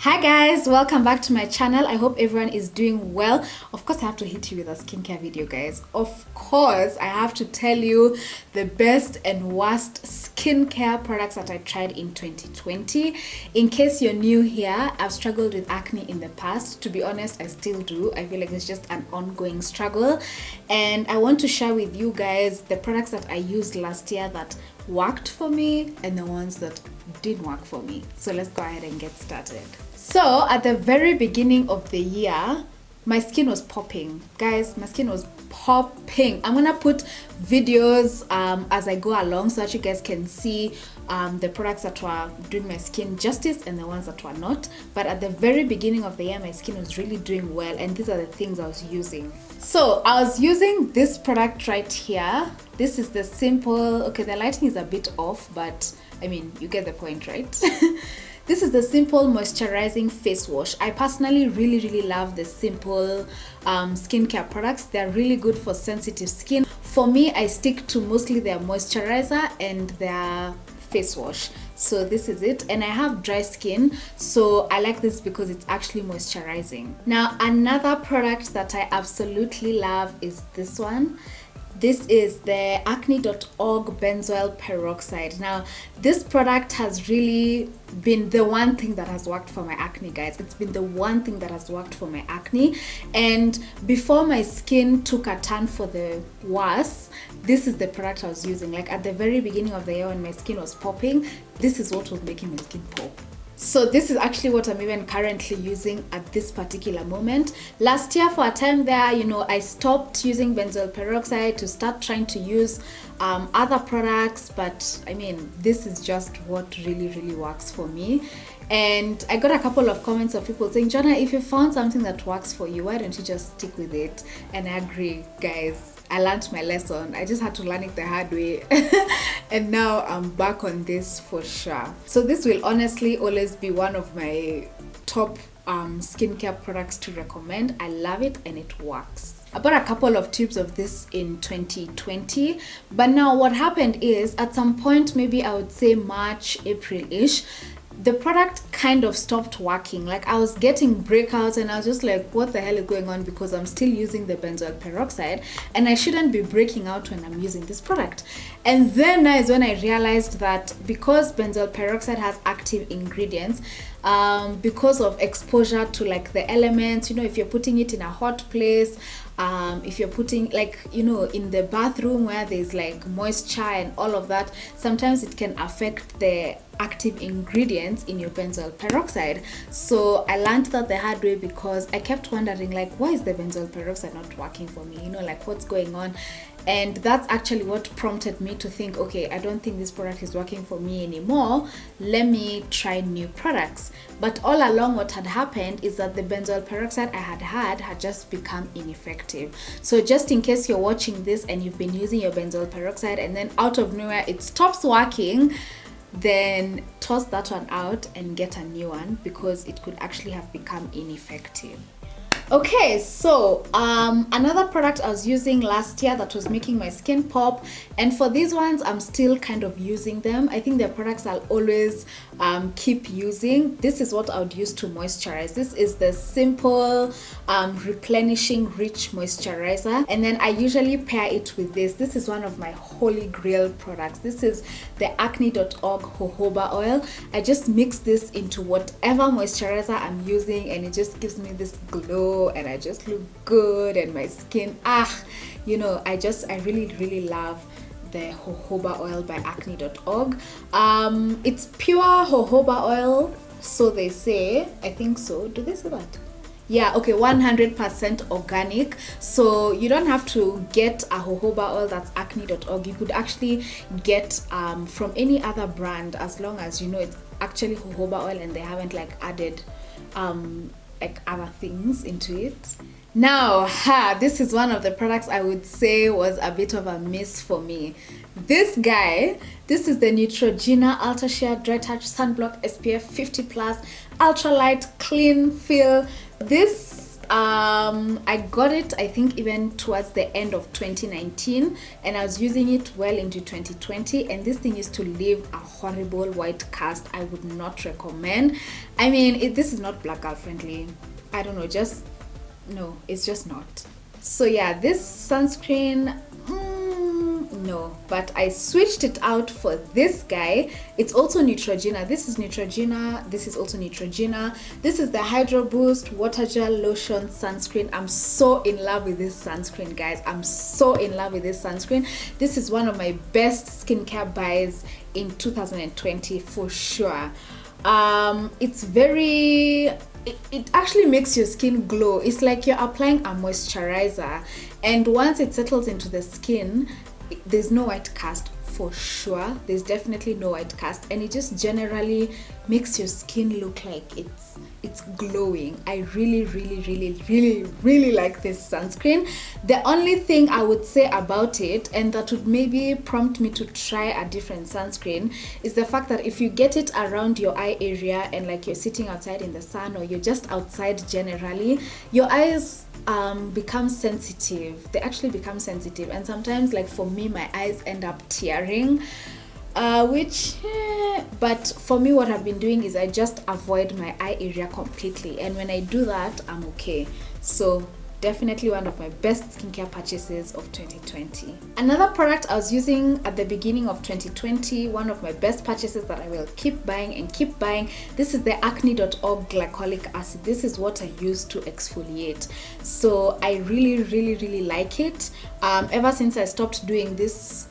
Hi guys, welcome back to my channel. I hope everyone is doing well. Of course I have to hit you with a skincare video, guys. Of course I have to tell you the best and worst skincare products that I tried in 2020. In case you're new here, I've struggled with acne in the past. To be honest, I still do. I feel like it's just an ongoing struggle, and I want to share with you guys the products that I used last year that worked for me and the ones that didn't work for me. So let's go ahead and get started. So at the very beginning of the year, my skin was popping. Guys, my skin was popping. I'm gonna put videos as I go along so that you guys can see the products that were doing my skin justice and the ones that were not. But at the very beginning of the year, my skin was really doing well, and these are the things I was using. So I was using this product right here. This is the simple, okay, the lighting is a bit off, but I mean, you get the point, right? This is the Simple Moisturizing Face Wash. I personally really love the simple skincare products. They're really good for sensitive skin. For me, I stick to mostly their moisturizer and their face wash. So this is it, and I have dry skin, so I like this because it's actually moisturizing. Now, another product that I absolutely love is this one. This is the acne.org Benzoyl peroxide. Now, this product has really been the one thing that has worked for my acne, guys. It's been the one thing that has worked for my acne. And before my skin took a turn for the worse, this is the product I was using. Like at the very beginning of the year when my skin was popping, this is what was making my skin pop. So this is actually what I'm even currently using at this particular moment. Last year for a time there, you know, I stopped using benzoyl peroxide to start trying to use other products, but I mean, this is just what really works for me. And I got a couple of comments of people saying, Joanna, if you found something that works for you, why don't you just stick with it? And I agree, guys. I learned my lesson. I just had to learn it the hard way. And now I'm back on this for sure. So this will honestly always be one of my top skincare products to recommend. I love it and it works. I bought a couple of tubes of this in 2020, but now what happened is at some point, maybe I would say March, April-ish, the product kind of stopped working. Like I was getting breakouts and I was just like, what the hell is going on? Because I'm still using the benzoyl peroxide and I shouldn't be breaking out when I'm using this product. And then is when I realized that because benzoyl peroxide has active ingredients, because of exposure to like the elements, you know, if you're putting it in a hot place, if you're putting like, you know, in the bathroom where there's like moisture and all of that, sometimes it can affect the active ingredients in your benzoyl peroxide. So I learned that the hard way because I kept wondering like, why is the benzoyl peroxide not working for me? You know, like what's going on? And that's actually what prompted me to think, okay, I don't think this product is working for me anymore. Let me try new products. But all along what had happened is that the benzoyl peroxide I had just become ineffective. So just in case you're watching this and you've been using your benzoyl peroxide and then out of nowhere it stops working, then toss that one out and get a new one because it could actually have become ineffective. Okay, so another product I was using last year that was making my skin pop, and for these ones I'm still kind of using them. I think they're products I'll always keep using. This is what I would use to moisturize. This is the Simple Replenishing Rich Moisturizer, and then I usually pair it with this. This is one of my holy grail products. This is the acne.org jojoba oil. I just mix this into whatever moisturizer I'm using and it just gives me this glow and I just look good and my skin, you know, I really love the jojoba oil by acne.org. It's pure jojoba oil, so they say. I think so. Do they say that? Yeah, okay, 100% organic. So you don't have to get a jojoba oil that's acne.org. You could actually get from any other brand as long as you know it's actually jojoba oil and they haven't like added like other things into it. Now, this is one of the products I would say was a bit of a miss for me. This is the Neutrogena Ultra Sheer Dry Touch Sunblock SPF 50+ Ultralight Clean Feel. This I got it, I think, even towards the end of 2019, and I was using it well into 2020, and this thing used to leave a horrible white cast. I would not recommend. I mean, this is not black girl friendly. I don't know, just no, it's just not. So yeah, this sunscreen, no, but I switched it out for this guy. It's also Neutrogena. This is Neutrogena. This is also Neutrogena. This is the Hydro Boost Water Gel Lotion Sunscreen. I'm so in love with this sunscreen, guys. I'm so in love with this sunscreen. This is one of my best skincare buys in 2020 for sure. It's very, it actually makes your skin glow. It's like you're applying a moisturizer, and once it settles into the skin, there's no white cast for sure. There's definitely no white cast, and it just generally makes your skin look like it's glowing. I really like this sunscreen. The only thing I would say about it, and that would maybe prompt me to try a different sunscreen, is the fact that if you get it around your eye area and like you're sitting outside in the sun, or you're just outside generally, your eyes become sensitive. They actually become sensitive, and sometimes, like for me, my eyes end up tearing, but for me, what I've been doing is I just avoid my eye area completely, and when I do that, I'm okay. So definitely one of my best skincare purchases of 2020. Another product I was using at the beginning of 2020, one of my best purchases that I will keep buying and keep buying, this is the acne.org glycolic acid. This is what I use to exfoliate. So I really like it. Ever since I stopped doing this,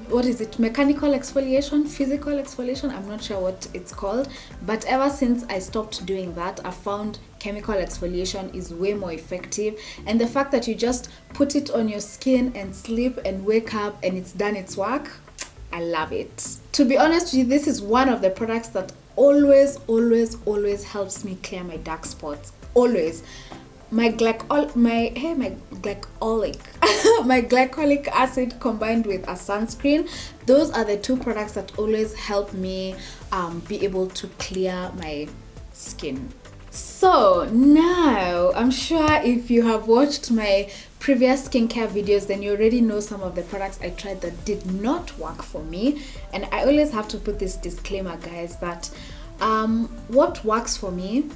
what is it, mechanical exfoliation, physical exfoliation, I'm not sure what it's called, but ever since I stopped doing that, I found chemical exfoliation is way more effective. And the fact that you just put it on your skin and sleep and wake up and it's done its work, I love it. To be honest with you, this is one of the products that always helps me clear my dark spots. Always. My glycolic acid combined with a sunscreen, those are the two products that always help me be able to clear my skin. So now, I'm sure if you have watched my previous skincare videos, then you already know some of the products I tried that did not work for me. And I always have to put this disclaimer, guys, that what works for me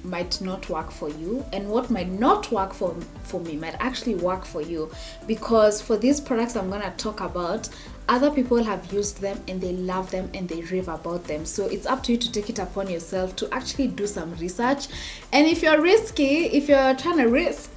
might not work for you, and what might not work for me might actually work for you, because for these products I'm gonna talk about, other people have used them and they love them and they rave about them. So it's up to you to take it upon yourself to actually do some research. And if you're risky, if you're trying to risk,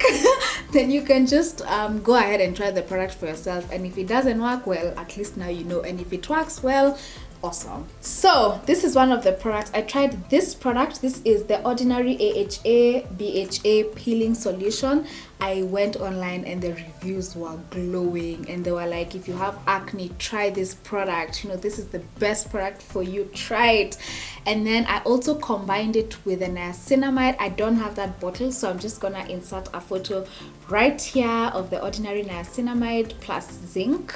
then you can just go ahead and try the product for yourself. And if it doesn't work, well, at least now you know. And if it works, well, awesome. So this is one of the products I tried. This product, this is the Ordinary AHA BHA peeling solution. I went online and the reviews were glowing, and they were like, if you have acne, try this product, you know, this is the best product for you, try it. And then I also combined it with a niacinamide. I don't have that bottle, so I'm just gonna insert a photo right here of the Ordinary niacinamide plus zinc.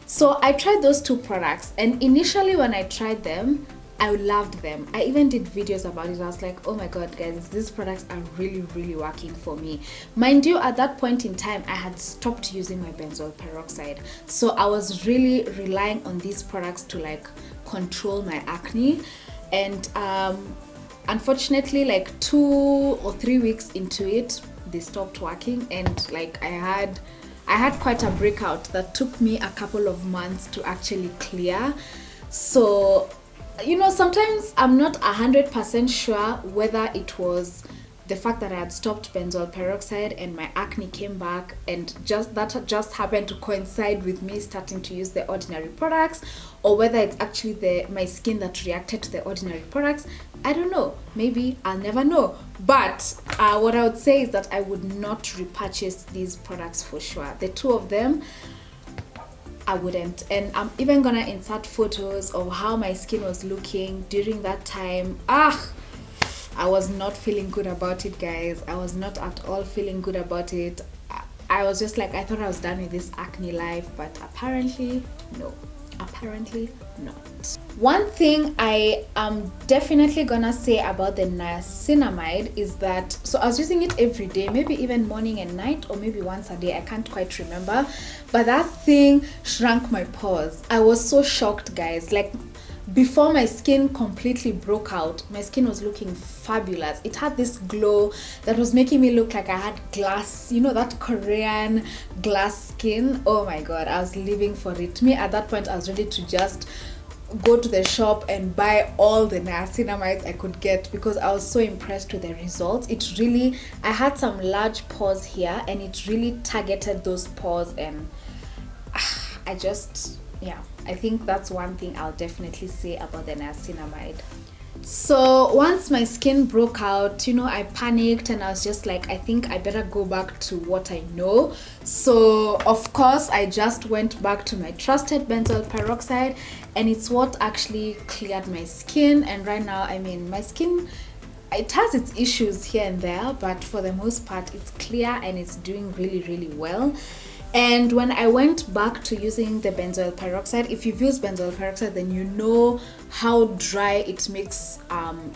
So I tried those two products, and initially when I tried them, I loved them. I even did videos about it. I was like, oh my god, guys, these products are really working for me. Mind you, at that point in time, I had stopped using my benzoyl peroxide. So I was really relying on these products to like control my acne. And unfortunately, like 2 or 3 weeks into it, they stopped working, and like I had quite a breakout that took me a couple of months to actually clear. So, you know, sometimes I'm not 100% sure whether it was the fact that I had stopped benzoyl peroxide and my acne came back, and that just happened to coincide with me starting to use the Ordinary products, or whether it's actually my skin that reacted to the Ordinary products. I don't know. Maybe I'll never know. But what I would say is that I would not repurchase these products for sure. The two of them, I wouldn't. And I'm even gonna insert photos of how my skin was looking during that time. I was not feeling good about it, guys. I was not at all feeling good about it. I was just like, I thought I was done with this acne life, but apparently no. Apparently not. One thing I am definitely gonna say about the niacinamide is that, so I was using it every day, maybe even morning and night, or maybe once a day, I can't quite remember, but that thing shrunk my pores. I was so shocked, guys. Like, before my skin completely broke out, my skin was looking fabulous. It had this glow that was making me look like I had glass, you know, that Korean glass skin. Oh my god, I was living for it. Me at that point, I was ready to just go to the shop and buy all the niacinamides I could get, because I was so impressed with the results. It really, I had some large pores here and it really targeted those pores, and I just, yeah, I think that's one thing I'll definitely say about the niacinamide. So once my skin broke out, you know, I panicked and I was just like, I think I better go back to what I know. So of course I just went back to my trusted benzoyl peroxide, and it's what actually cleared my skin. And right now, I mean, my skin, it has its issues here and there, but for the most part it's clear and it's doing really, really well. And when I went back to using the benzoyl peroxide, if you've used benzoyl peroxide, then you know how dry it makes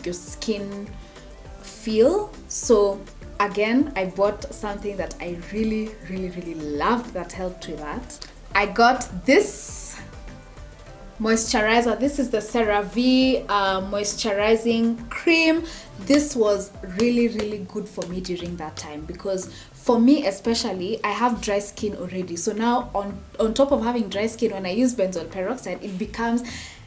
your skin feel. So again, I bought something that I really, really, really loved that helped with that. I got this moisturizer. This is the CeraVe moisturizing cream. This was really, really good for me during that time, because for me especially, I have dry skin already. So now on top of having dry skin, when I use benzoyl peroxide, it becomes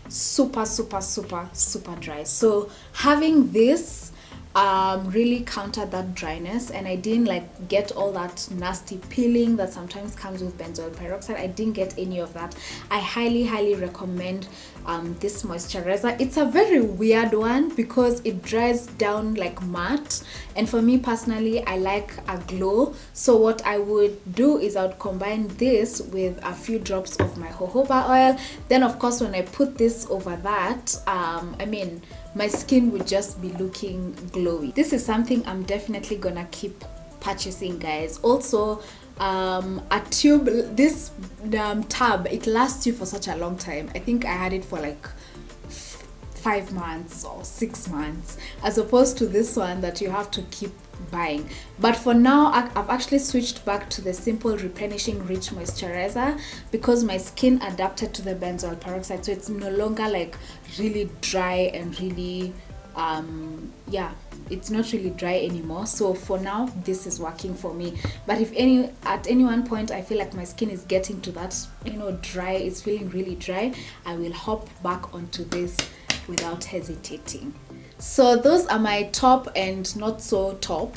super, super, super, super dry. So having this really countered that dryness, and I didn't like get all that nasty peeling that sometimes comes with benzoyl peroxide. I didn't get any of that. I highly, highly recommend this moisturizer. It's a very weird one because it dries down like matte, and for me personally, I like a glow. So what I would do is I would combine this with a few drops of my jojoba oil. Then of course, when I put this over that, I mean, my skin would just be looking glowy. This is something I'm definitely gonna keep purchasing, guys. Also, a tube, this tub, it lasts you for such a long time. I think I had it for like 5 months or 6 months, as opposed to this one that you have to keep buying. But for now, I've actually switched back to the simple replenishing rich moisturizer because my skin adapted to the benzoyl peroxide, so it's no longer like really dry and really yeah, it's not really dry anymore. So for now, this is working for me. But if at any one point I feel like my skin is getting to that, you know, dry, it's feeling really dry, I will hop back onto this without hesitating. So those are my top and not so top,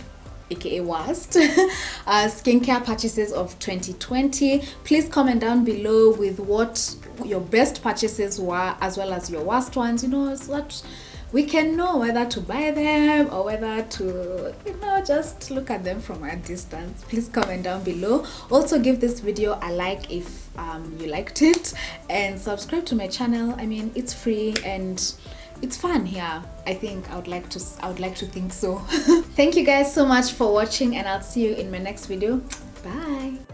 aka worst skincare purchases of 2020. Please comment down below with what your best purchases were, as well as your worst ones, you know, so that we can know whether to buy them or whether to, you know, just look at them from a distance. Please comment down below. Also give this video a like if you liked it, and subscribe to my channel. I mean, it's free and it's fun here. I think I would like to think so. Thank you guys so much for watching, and I'll see you in my next video. Bye.